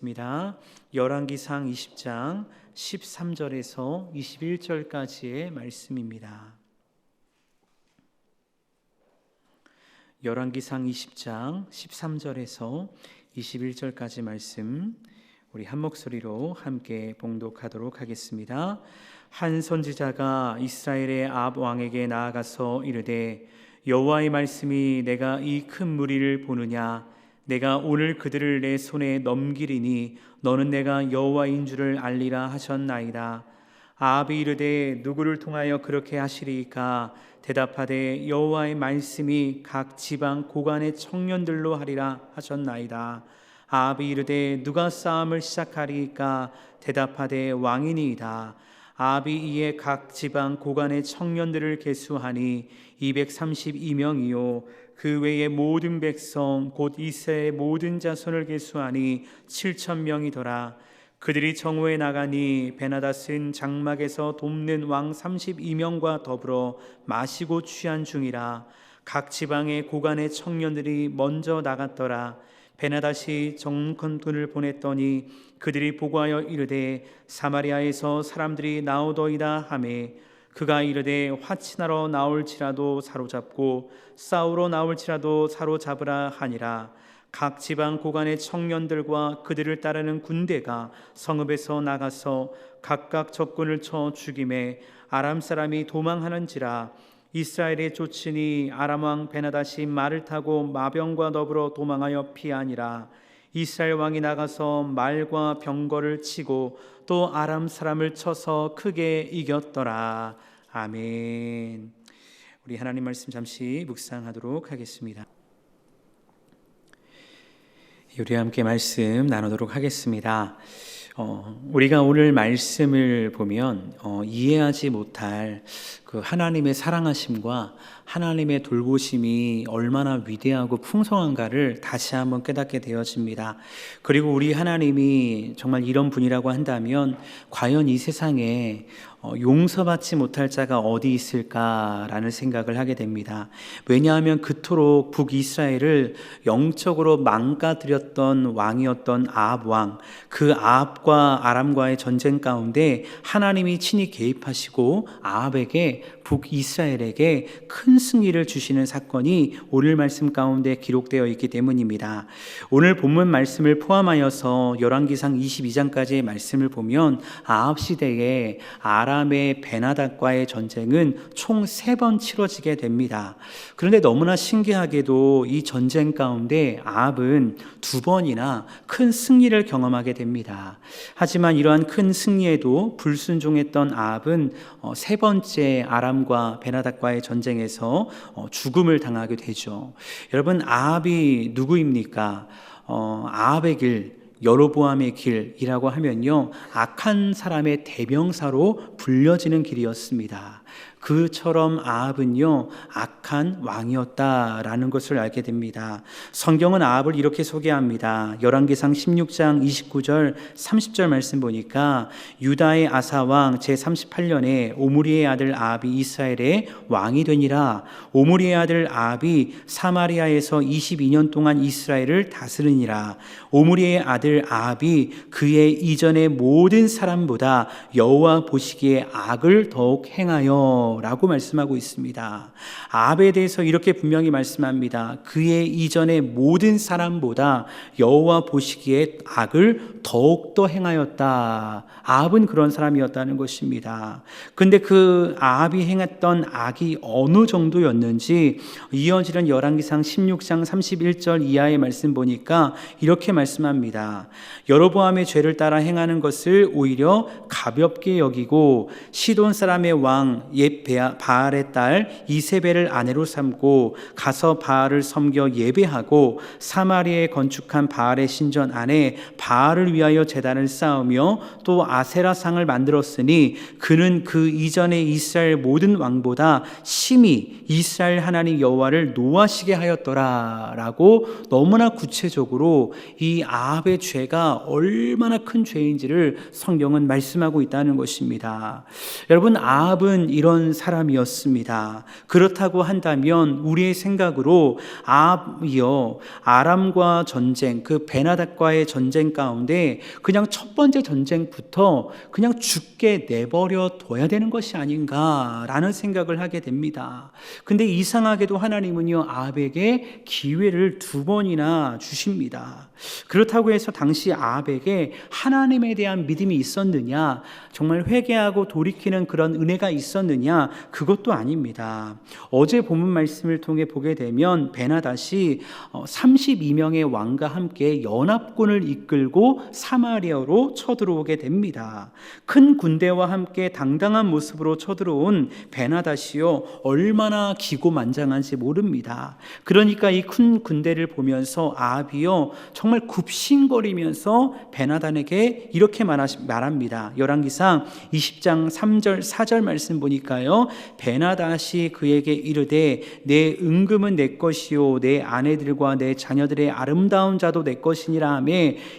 입니다. 열왕기상 20장 13절에서 21절까지의 말씀입니다. 열왕기상 20장 13절에서 21절까지 말씀 우리 한 목소리로 함께 봉독하도록 하겠습니다. 한 선지자가 이스라엘의 아합 왕에게 나아가서 이르되 여호와의 말씀이 내가 이 큰 무리를 보느냐 내가 오늘 그들을 내 손에 넘기리니 너는 내가 여호와인 줄을 알리라 하셨나이다. 아합이 이르되 누구를 통하여 그렇게 하시리이까? 대답하되 여호와의 말씀이 각 지방 고관의 청년들로 하리라 하셨나이다. 아합이 이르되 누가 싸움을 시작하리이까? 대답하되 왕이니이다. 아합이 이에 각 지방 고관의 청년들을 계수하니 232명이요 그 외의 모든 백성 곧 이스라엘의 모든 자손을 계수하니 7,000명이더라. 그들이 정오에 나가니 베나닷은 장막에서 돕는 왕 32명과 더불어 마시고 취한 중이라. 각 지방의 고관의 청년들이 먼저 나갔더라. 베나닷이 정권군을 보냈더니 그들이 보고하여 이르되 사마리아에서 사람들이 나오더이다 하매 그가 이르되 화친하러 나올지라도 사로잡고 싸우러 나올지라도 사로잡으라 하니라. 각 지방 고관의 청년들과 그들을 따르는 군대가 성읍에서 나가서 각각 적군을 쳐 죽임에 아람 사람이 도망하는지라. 이스라엘의 쫓으니 아람 왕 베나닷이 말을 타고 마병과 더불어 도망하여 피하니라. 이스라엘 왕이 나가서 말과 병거를 치고 또 아람 사람을 쳐서 크게 이겼더라. 아멘. 우리 하나님 말씀 잠시 묵상하도록 하겠습니다. 우리 함께 말씀 나누도록 하겠습니다. 우리가 오늘 말씀을 보면 이해하지 못할 그 하나님의 사랑하심과 하나님의 돌보심이 얼마나 위대하고 풍성한가를 다시 한번 깨닫게 되어집니다. 그리고 우리 하나님이 정말 이런 분이라고 한다면 과연 이 세상에 용서받지 못할 자가 어디 있을까라는 생각을 하게 됩니다. 왜냐하면 그토록 북이스라엘을 영적으로 망가뜨렸던 왕이었던 아합 왕, 그 아합과 아람과의 전쟁 가운데 하나님이 친히 개입하시고 아합에게 북이스라엘에게 큰 승리를 주시는 사건이 오늘 말씀 가운데 기록되어 있기 때문입니다. 오늘 본문 말씀을 포함하여서 열왕기상 22장까지의 말씀을 보면 아합 시대에 아람의 베나닷과의 전쟁은 총 3번 치러지게 됩니다. 그런데 너무나 신기하게도 이 전쟁 가운데 아합은 2번이나 큰 승리를 경험하게 됩니다. 하지만 이러한 큰 승리에도 불순종했던 아합은 3번째 아람과 베나닷과의 전쟁에서 죽음을 당하게 되죠. 여러분, 아합이 누구입니까? 아합의 길, 여로보암의 길이라고 하면요, 악한 사람의 대명사로 불려지는 길이었습니다. 그처럼 아합은요 악한 왕이었다라는 것을 알게 됩니다. 성경은 아합을 이렇게 소개합니다. 열왕기상 16장 29절 30절 말씀 보니까 유다의 아사 왕 제38년에 오므리의 아들 아합이 이스라엘의 왕이 되니라. 오므리의 아들 아합이 사마리아에서 22년 동안 이스라엘을 다스리니라. 오므리의 아들 아합이 그의 이전의 모든 사람보다 여호와 보시기에 악을 더욱 행하여 라고 말씀하고 있습니다. 아합에 대해서 이렇게 분명히 말씀합니다. 그의 이전의 모든 사람보다 여호와 보시기에 악을 더욱더 행하였다. 아합은 그런 사람이었다는 것입니다. 근데 그 아합이 행했던 악이 어느 정도였는지 이어지는 열왕기상 16장 31절 이하의 말씀 보니까 이렇게 말씀합니다. 여로보암의 죄를 따라 행하는 것을 오히려 가볍게 여기고 시돈 사람의 왕 바알의 딸 이세벨을 아내로 삼고 가서 바알을 섬겨 예배하고 사마리아에 건축한 바알의 신전 안에 바알을 위하여 제단을 쌓으며 또 아세라상을 만들었으니 그는 그 이전에 이스라엘 모든 왕보다 심히 이스라엘 하나님 여호와를 노하시게 하였더라 라고 너무나 구체적으로 이 아합의 죄가 얼마나 큰 죄인지를 성경은 말씀하고 있다는 것입니다. 여러분, 아합은 이런 사람이었습니다. 그렇다고 한다면 우리의 생각으로 아합이요, 아람과 전쟁, 그 베나닷과의 전쟁 가운데 그냥 첫 번째 전쟁부터 그냥 죽게 내버려 둬야 되는 것이 아닌가라는 생각을 하게 됩니다. 근데 이상하게도 하나님은요, 아합에게 기회를 2번이나 주십니다. 그렇다고 해서 당시 아합에게 하나님에 대한 믿음이 있었느냐, 정말 회개하고 돌이키는 그런 은혜가 있었느냐, 그것도 아닙니다. 어제 본문 말씀을 통해 보게 되면 베나닷이 32명의 왕과 함께 연합군을 이끌고 사마리아로 쳐들어오게 됩니다. 큰 군대와 함께 당당한 모습으로 쳐들어온 베나닷이요, 얼마나 기고만장한지 모릅니다. 그러니까 이 큰 군대를 보면서 아합이요, 정말 굽신거리면서 베나닷에게 이렇게 말합니다. 열왕기상 20장 3절 4절 말씀 보니까요, 베나닷이 그에게 이르되 내 은금은 내 것이요 내 아내들과 내 자녀들의 아름다운 자도 내 것이니라 하며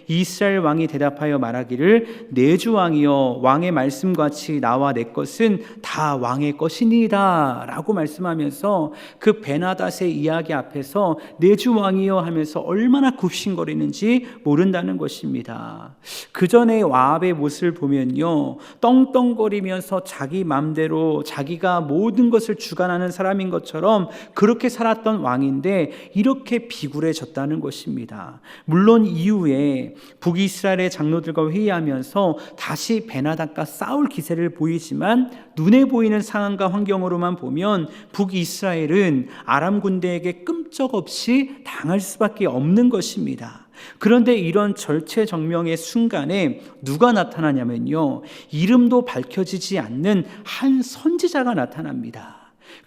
이스라엘 왕이 대답하여 말하기를 내 주 왕이여 왕의 말씀같이 나와 내 것은 다 왕의 것이니이다 라고 말씀하면서 그 베나닷의 이야기 앞에서 내 주 왕이여 하면서 얼마나 굽신거리는지 모른다는 것입니다. 그 전에 아합의 모습을 보면요, 떵떵거리면서 자기 맘대로 자기가 모든 것을 주관하는 사람인 것처럼 그렇게 살았던 왕인데 이렇게 비굴해졌다는 것입니다. 물론 이후에 북이스라엘의 장로들과 회의하면서 다시 베나닷과 싸울 기세를 보이지만 눈에 보이는 상황과 환경으로만 보면 북이스라엘은 아람 군대에게 끔적없이 당할 수밖에 없는 것입니다. 그런데 이런 절체절명의 순간에 누가 나타나냐면요, 이름도 밝혀지지 않는 한 선지자가 나타납니다.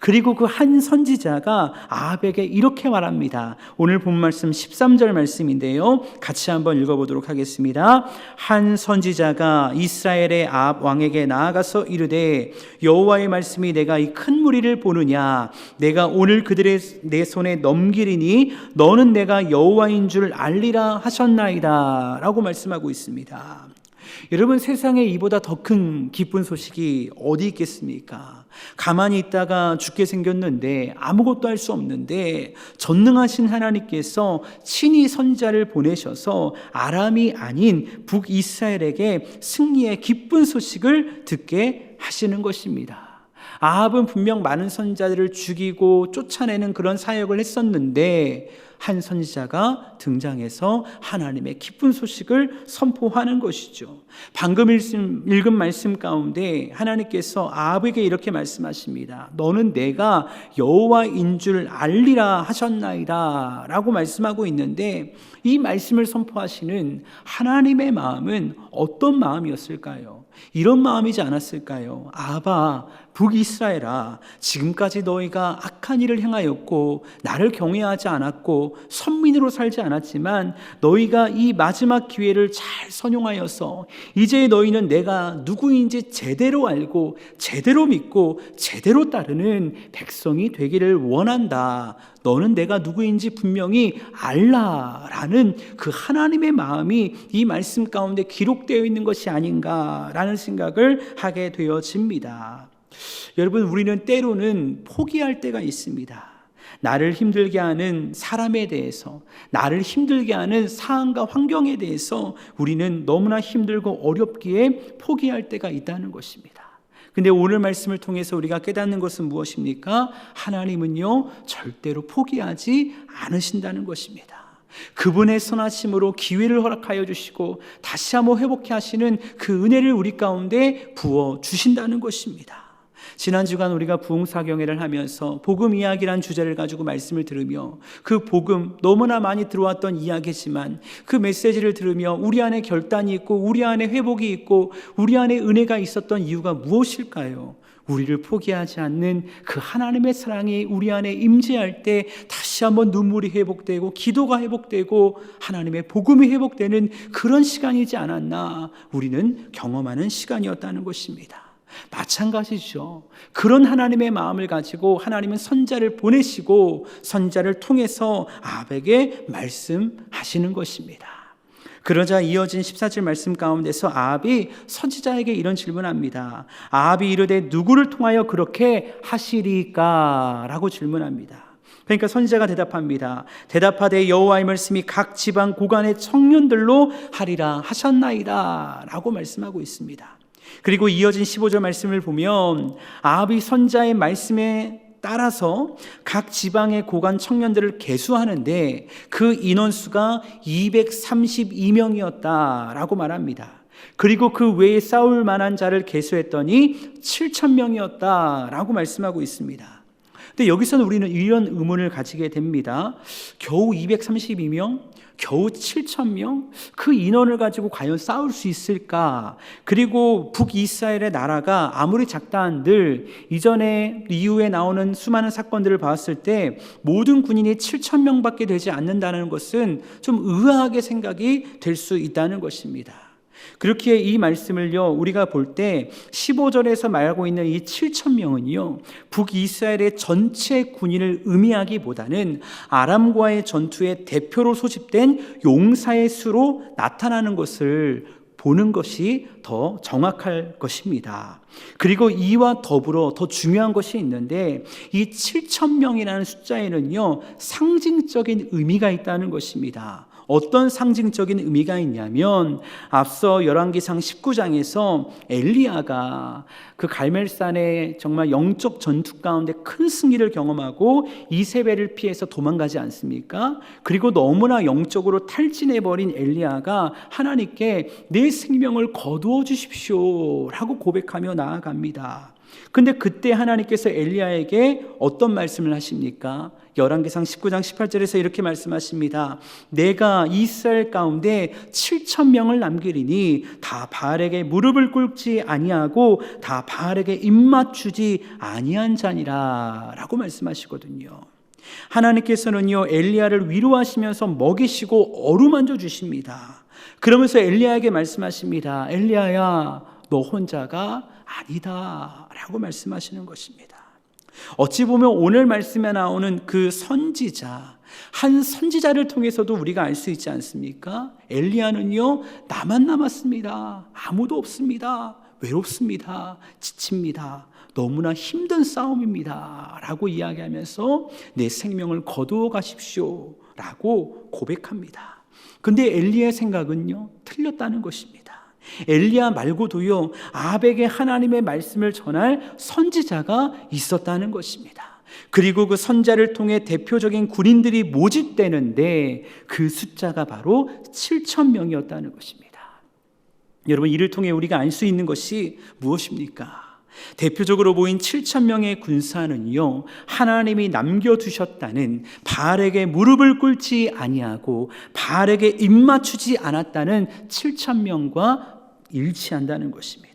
그리고 그 한 선지자가 아합에게 이렇게 말합니다. 오늘 본 말씀 13절 말씀인데요, 같이 한번 읽어보도록 하겠습니다. 한 선지자가 이스라엘의 아합 왕에게 나아가서 이르되 여호와의 말씀이 내가 이 큰 무리를 보느냐, 내가 오늘 그들의 내 손에 넘기리니 너는 내가 여호와인 줄 알리라 하셨나이다 라고 말씀하고 있습니다. 여러분, 세상에 이보다 더 큰 기쁜 소식이 어디 있겠습니까? 가만히 있다가 죽게 생겼는데 아무것도 할 수 없는데 전능하신 하나님께서 친히 선지자를 보내셔서 아람이 아닌 북이스라엘에게 승리의 기쁜 소식을 듣게 하시는 것입니다. 아합은 분명 많은 선지자들을 죽이고 쫓아내는 그런 사역을 했었는데 한 선지자가 등장해서 하나님의 기쁜 소식을 선포하는 것이죠. 방금 읽은 말씀 가운데 하나님께서 아합에게 이렇게 말씀하십니다. 너는 내가 여호와인 줄 알리라 하셨나이다 라고 말씀하고 있는데, 이 말씀을 선포하시는 하나님의 마음은 어떤 마음이었을까요? 이런 마음이지 않았을까요? 아합아, 북이스라엘아, 지금까지 너희가 악한 일을 행하였고 나를 경외하지 않았고 선민으로 살지 않았지만 너희가 이 마지막 기회를 잘 선용하여서 이제 너희는 내가 누구인지 제대로 알고 제대로 믿고 제대로 따르는 백성이 되기를 원한다. 너는 내가 누구인지 분명히 알라라는 그 하나님의 마음이 이 말씀 가운데 기록되어 있는 것이 아닌가라는 생각을 하게 되어집니다. 여러분, 우리는 때로는 포기할 때가 있습니다. 나를 힘들게 하는 사람에 대해서, 나를 힘들게 하는 상황과 환경에 대해서 우리는 너무나 힘들고 어렵기에 포기할 때가 있다는 것입니다. 근데 오늘 말씀을 통해서 우리가 깨닫는 것은 무엇입니까? 하나님은요, 절대로 포기하지 않으신다는 것입니다. 그분의 선하심으로 기회를 허락하여 주시고 다시 한번 회복해 하시는 그 은혜를 우리 가운데 부어 주신다는 것입니다. 지난 주간 우리가 부흥사경회를 하면서 복음 이야기란 주제를 가지고 말씀을 들으며 그 복음, 너무나 많이 들어왔던 이야기지만 그 메시지를 들으며 우리 안에 결단이 있고 우리 안에 회복이 있고 우리 안에 은혜가 있었던 이유가 무엇일까요? 우리를 포기하지 않는 그 하나님의 사랑이 우리 안에 임재할 때 다시 한번 눈물이 회복되고 기도가 회복되고 하나님의 복음이 회복되는 그런 시간이지 않았나, 우리는 경험하는 시간이었다는 것입니다. 마찬가지죠. 그런 하나님의 마음을 가지고 하나님은 선지자를 보내시고 선지자를 통해서 아합에게 말씀하시는 것입니다. 그러자 이어진 14절 말씀 가운데서 아합이 선지자에게 이런 질문합니다. 아합이 이르되 누구를 통하여 그렇게 하시리까? 라고 질문합니다. 그러니까 선지자가 대답합니다. 대답하되 여호와의 말씀이 각 지방 고관의 청년들로 하리라 하셨나이다 라고 말씀하고 있습니다. 그리고 이어진 15절 말씀을 보면 아합이 선지자의 말씀에 따라서 각 지방의 고관 청년들을 계수하는데 그 인원수가 232명이었다라고 말합니다. 그리고 그 외에 싸울 만한 자를 계수했더니 7,000명이었다라고 말씀하고 있습니다. 근데 여기서는 우리는 이런 의문을 가지게 됩니다. 겨우 232명, 겨우 7,000명, 그 인원을 가지고 과연 싸울 수 있을까? 그리고 북이스라엘의 나라가 아무리 작다 한들 이전에 이후에 나오는 수많은 사건들을 봤을 때 모든 군인이 7,000명밖에 되지 않는다는 것은 좀 의아하게 생각이 될 수 있다는 것입니다. 그렇기에 이 말씀을요 우리가 볼 때 15절에서 말하고 있는 이 7,000명은요 북이스라엘의 전체 군인을 의미하기보다는 아람과의 전투의 대표로 소집된 용사의 수로 나타나는 것을 보는 것이 더 정확할 것입니다. 그리고 이와 더불어 더 중요한 것이 있는데 이 7,000명이라는 숫자에는요 상징적인 의미가 있다는 것입니다. 어떤 상징적인 의미가 있냐면 앞서 열왕기상 19장에서 엘리야가 그 갈멜산의 정말 영적 전투 가운데 큰 승리를 경험하고 이세벨을 피해서 도망가지 않습니까? 그리고 너무나 영적으로 탈진해버린 엘리야가 하나님께 내 생명을 거두어 주십시오 라고 고백하며 나아갑니다. 근데 그때 하나님께서 엘리야에게 어떤 말씀을 하십니까? 열왕기상 19장 18절에서 이렇게 말씀하십니다. 내가 이스라엘 가운데 7,000명을 남기리니 다 바알에게 무릎을 꿇지 아니하고 다 바알에게 입맞추지 아니한 자니라 라고 말씀하시거든요. 하나님께서는요 엘리야를 위로하시면서 먹이시고 어루만져 주십니다. 그러면서 엘리야에게 말씀하십니다. 엘리야야 너 혼자가 아니다 라고 말씀하시는 것입니다. 어찌 보면 오늘 말씀에 나오는 그 선지자, 한 선지자를 통해서도 우리가 알 수 있지 않습니까? 엘리야는요 나만 남았습니다. 아무도 없습니다. 외롭습니다. 지칩니다. 너무나 힘든 싸움입니다 라고 이야기하면서 내 생명을 거두어 가십시오 라고 고백합니다. 근데 엘리야의 생각은요 틀렸다는 것입니다. 엘리야 말고도요 아합에게 하나님의 말씀을 전할 선지자가 있었다는 것입니다. 그리고 그 선지자를 통해 대표적인 군인들이 모집되는데 그 숫자가 바로 7,000명이었다는 것입니다. 여러분 이를 통해 우리가 알 수 있는 것이 무엇입니까? 대표적으로 보인 7,000명의 군사는요 하나님이 남겨두셨다는 바알에게 무릎을 꿇지 아니하고 바알에게 입맞추지 않았다는 7,000명과 일치한다는 것입니다.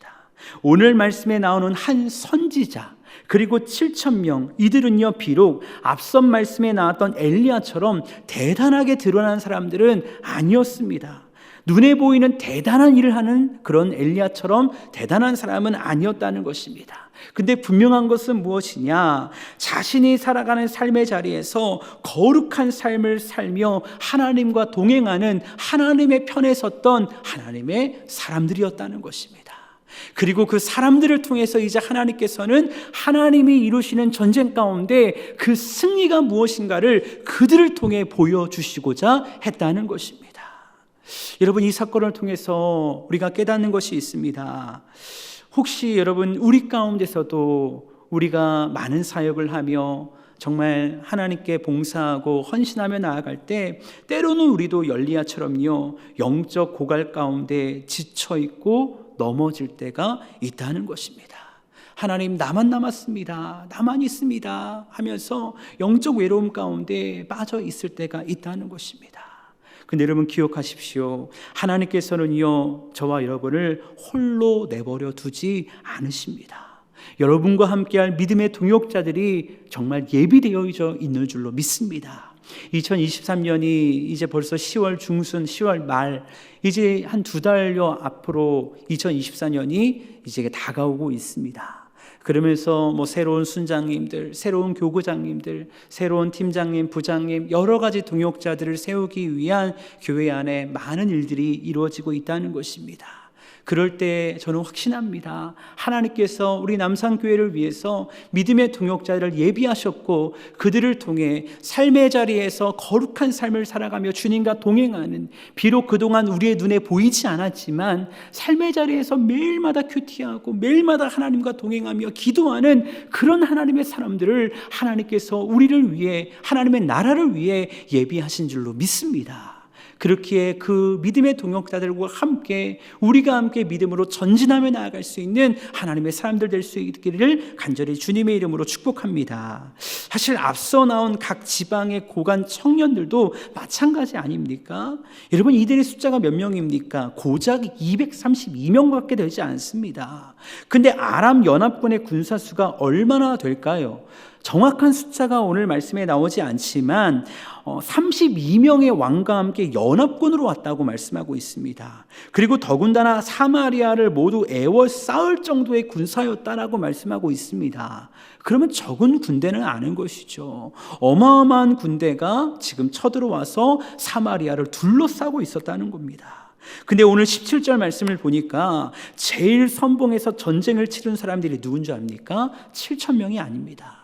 오늘 말씀에 나오는 한 선지자 그리고 7,000명 이들은요 비록 앞선 말씀에 나왔던 엘리야처럼 대단하게 드러난 사람들은 아니었습니다. 눈에 보이는 대단한 일을 하는 그런 엘리야처럼 대단한 사람은 아니었다는 것입니다. 근데 분명한 것은 무엇이냐? 자신이 살아가는 삶의 자리에서 거룩한 삶을 살며 하나님과 동행하는 하나님의 편에 섰던 하나님의 사람들이었다는 것입니다. 그리고 그 사람들을 통해서 이제 하나님께서는 하나님이 이루시는 전쟁 가운데 그 승리가 무엇인가를 그들을 통해 보여주시고자 했다는 것입니다. 여러분 이 사건을 통해서 우리가 깨닫는 것이 있습니다. 혹시 여러분 우리 가운데서도 우리가 많은 사역을 하며 정말 하나님께 봉사하고 헌신하며 나아갈 때 때로는 우리도 엘리야처럼요 영적 고갈 가운데 지쳐있고 넘어질 때가 있다는 것입니다. 하나님 나만 남았습니다. 나만 있습니다 하면서 영적 외로움 가운데 빠져 있을 때가 있다는 것입니다. 근데 여러분 기억하십시오. 하나님께서는요 저와 여러분을 홀로 내버려 두지 않으십니다. 여러분과 함께할 믿음의 동역자들이 정말 예비되어 있는 줄로 믿습니다. 2023년이 이제 벌써 10월 중순 10월 말 이제 한 2달여 앞으로 2024년이 이제 다가오고 있습니다. 그러면서 새로운 순장님들, 새로운 교구장님들, 새로운 팀장님, 부장님, 여러 가지 동역자들을 세우기 위한 교회 안에 많은 일들이 이루어지고 있다는 것입니다. 그럴 때 저는 확신합니다. 하나님께서 우리 남산교회를 위해서 믿음의 동역자를 예비하셨고 그들을 통해 삶의 자리에서 거룩한 삶을 살아가며 주님과 동행하는, 비록 그동안 우리의 눈에 보이지 않았지만 삶의 자리에서 매일마다 큐티하고 매일마다 하나님과 동행하며 기도하는 그런 하나님의 사람들을 하나님께서 우리를 위해, 하나님의 나라를 위해 예비하신 줄로 믿습니다. 그렇기에 그 믿음의 동역자들과 함께 우리가 함께 믿음으로 전진하며 나아갈 수 있는 하나님의 사람들 될 수 있기를 간절히 주님의 이름으로 축복합니다. 사실 앞서 나온 각 지방의 고관 청년들도 마찬가지 아닙니까? 여러분, 이들의 숫자가 몇 명입니까? 고작 232명밖에 되지 않습니다. 근데 아람 연합군의 군사수가 얼마나 될까요? 정확한 숫자가 오늘 말씀에 나오지 않지만 32명의 왕과 함께 연합군으로 왔다고 말씀하고 있습니다. 그리고 더군다나 사마리아를 모두 에워싸을 정도의 군사였다라고 말씀하고 있습니다. 그러면 적은 군대는 아닌 것이죠. 어마어마한 군대가 지금 쳐들어와서 사마리아를 둘러싸고 있었다는 겁니다. 근데 오늘 17절 말씀을 보니까 제일 선봉에서 전쟁을 치른 사람들이 누군 줄 압니까? 7,000명이 아닙니다.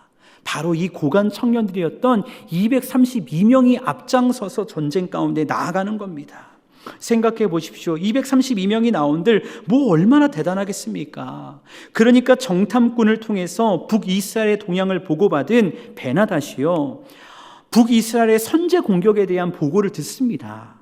바로 이 고관 청년들이었던 232명이 앞장서서 전쟁 가운데 나아가는 겁니다. 생각해 보십시오. 232명이 나온들 얼마나 대단하겠습니까? 그러니까 정탐꾼을 통해서 북이스라엘의 동향을 보고받은 베나닷이요, 북이스라엘의 선제 공격에 대한 보고를 듣습니다.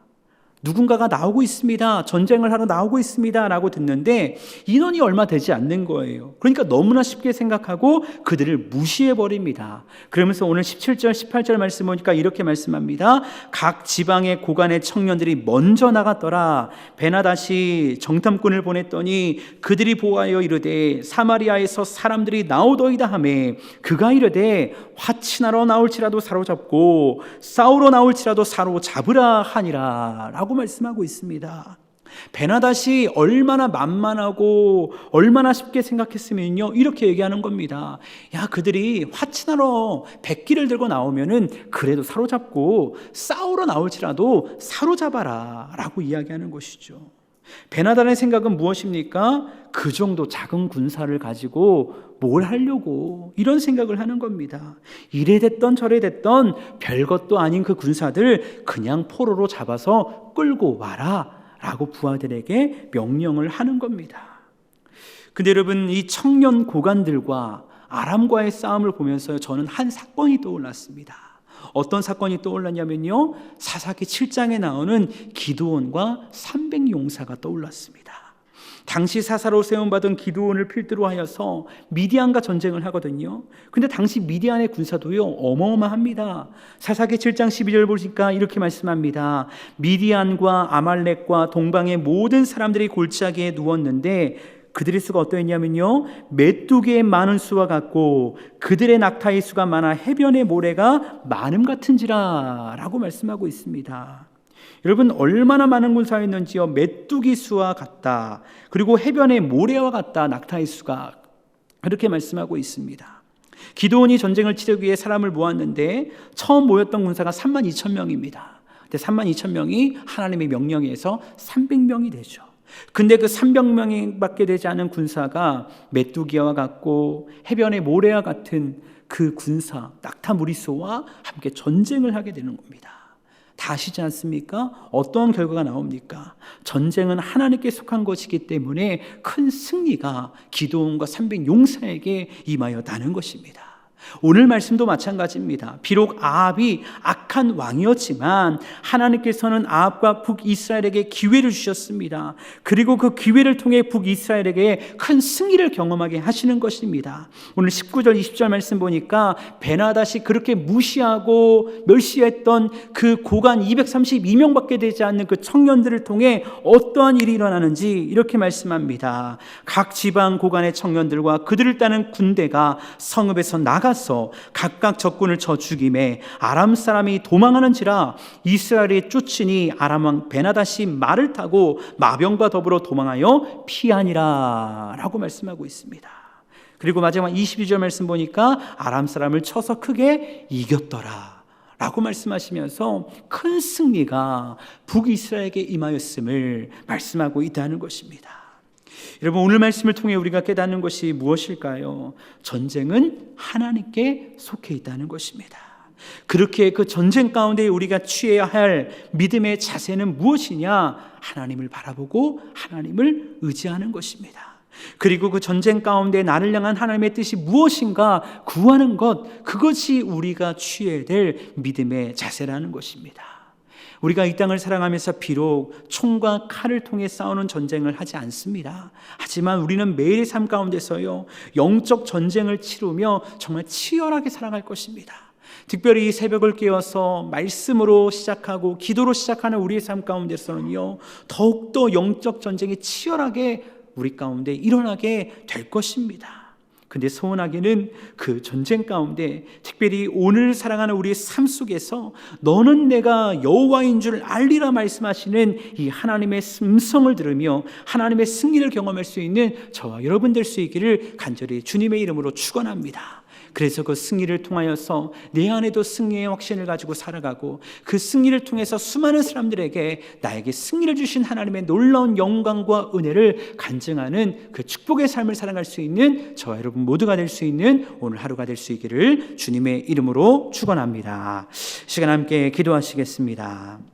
누군가가 나오고 있습니다, 전쟁을 하러 나오고 있습니다 라고 듣는데 인원이 얼마 되지 않는 거예요. 그러니까 너무나 쉽게 생각하고 그들을 무시해버립니다. 그러면서 오늘 17절 18절 말씀 보니까 이렇게 말씀합니다. 각 지방의 고관의 청년들이 먼저 나갔더라. 베나닷이 정탐꾼을 보냈더니 그들이 보아하여 이르되 사마리아에서 사람들이 나오더이다 하매 그가 이르되 화친하러 나올지라도 사로잡고 싸우러 나올지라도 사로잡으라 하니라 라고 말씀하고 있습니다. 베나닷이 얼마나 만만하고 얼마나 쉽게 생각했으면요, 이렇게 얘기하는 겁니다. 야, 그들이 화친하러 백기를 들고 나오면은 그래도 사로잡고 싸우러 나올지라도 사로잡아라 라고 이야기하는 것이죠. 베나닷의 생각은 무엇입니까? 그 정도 작은 군사를 가지고 뭘 하려고, 이런 생각을 하는 겁니다. 이래 됐던 저래 됐던 별것도 아닌 그 군사들 그냥 포로로 잡아서 끌고 와라 라고 부하들에게 명령을 하는 겁니다. 근데 여러분, 이 청년 고관들과 아람과의 싸움을 보면서 저는 한 사건이 떠올랐습니다. 어떤 사건이 떠올랐냐면요, 사사기 7장에 나오는 기드온과 300용사가 떠올랐습니다. 당시 사사로 세움받은 기드온을 필두로 하여서 미디안과 전쟁을 하거든요. 근데 당시 미디안의 군사도요, 어마어마합니다. 사사기 7장 12절 보니까 이렇게 말씀합니다. 미디안과 아말렉과 동방의 모든 사람들이 골짜기에 누웠는데 그들의 수가 어떠했냐면요, 메뚜기의 많은 수와 같고 그들의 낙타의 수가 많아 해변의 모래가 많음 같은지라 라고 말씀하고 있습니다. 여러분, 얼마나 많은 군사였는지요. 메뚜기 수와 같다, 그리고 해변의 모래와 같다, 낙타의 수가, 이렇게 말씀하고 있습니다. 기드온이 전쟁을 치르기 위해 사람을 모았는데 처음 모였던 군사가 32,000명입니다. 근데 32,000명이 하나님의 명령에 의해서 300명이 되죠. 근데 그 300명밖에 되지 않은 군사가 메뚜기와 같고 해변의 모래와 같은 그 군사, 낙타 무리수와 함께 전쟁을 하게 되는 겁니다. 다 아시지 않습니까? 어떤 결과가 나옵니까? 전쟁은 하나님께 속한 것이기 때문에 큰 승리가 기드온과 300용사에게 임하였다는 것입니다. 오늘 말씀도 마찬가지입니다. 비록 아합이 악한 왕이었지만 하나님께서는 아합과 북이스라엘에게 기회를 주셨습니다. 그리고 그 기회를 통해 북이스라엘에게 큰 승리를 경험하게 하시는 것입니다. 오늘 19절 20절 말씀 보니까 베나닷이 그렇게 무시하고 멸시했던 그 고관 232명밖에 되지 않는 그 청년들을 통해 어떠한 일이 일어나는지 이렇게 말씀합니다. 각 지방 고관의 청년들과 그들을 따는 군대가 성읍에서 나가서 각각 적군을 쳐 죽임에 아람 사람이 도망하는지라 이스라엘이 쫓으니 아람 왕 베나닷이 말을 타고 마병과 더불어 도망하여 피하니라 라고 말씀하고 있습니다. 그리고 마지막 22절 말씀 보니까 아람 사람을 쳐서 크게 이겼더라 라고 말씀하시면서 큰 승리가 북이스라엘에게 임하였음을 말씀하고 있다는 것입니다. 여러분, 오늘 말씀을 통해 우리가 깨닫는 것이 무엇일까요? 전쟁은 하나님께 속해 있다는 것입니다. 그렇게 그 전쟁 가운데 우리가 취해야 할 믿음의 자세는 무엇이냐? 하나님을 바라보고 하나님을 의지하는 것입니다. 그리고 그 전쟁 가운데 나를 향한 하나님의 뜻이 무엇인가 구하는 것, 그것이 우리가 취해야 될 믿음의 자세라는 것입니다. 우리가 이 땅을 살아가면서 비록 총과 칼을 통해 싸우는 전쟁을 하지 않습니다. 하지만 우리는 매일의 삶 가운데서요, 영적 전쟁을 치르며 정말 치열하게 살아갈 것입니다. 특별히 이 새벽을 깨워서 말씀으로 시작하고 기도로 시작하는 우리의 삶 가운데서는요, 더욱더 영적 전쟁이 치열하게 우리 가운데 일어나게 될 것입니다. 근데 소원하기는 그 전쟁 가운데 특별히 오늘 살아가는 우리의 삶 속에서 너는 내가 여호와인 줄 알리라 말씀하시는 이 하나님의 음성을 들으며 하나님의 승리를 경험할 수 있는 저와 여러분 될 수 있기를 간절히 주님의 이름으로 축원합니다. 그래서 그 승리를 통하여서 내 안에도 승리의 확신을 가지고 살아가고 그 승리를 통해서 수많은 사람들에게 나에게 승리를 주신 하나님의 놀라운 영광과 은혜를 간증하는 그 축복의 삶을 살아갈 수 있는 저와 여러분 모두가 될 수 있는 오늘 하루가 될 수 있기를 주님의 이름으로 축원합니다. 시간 함께 기도하시겠습니다.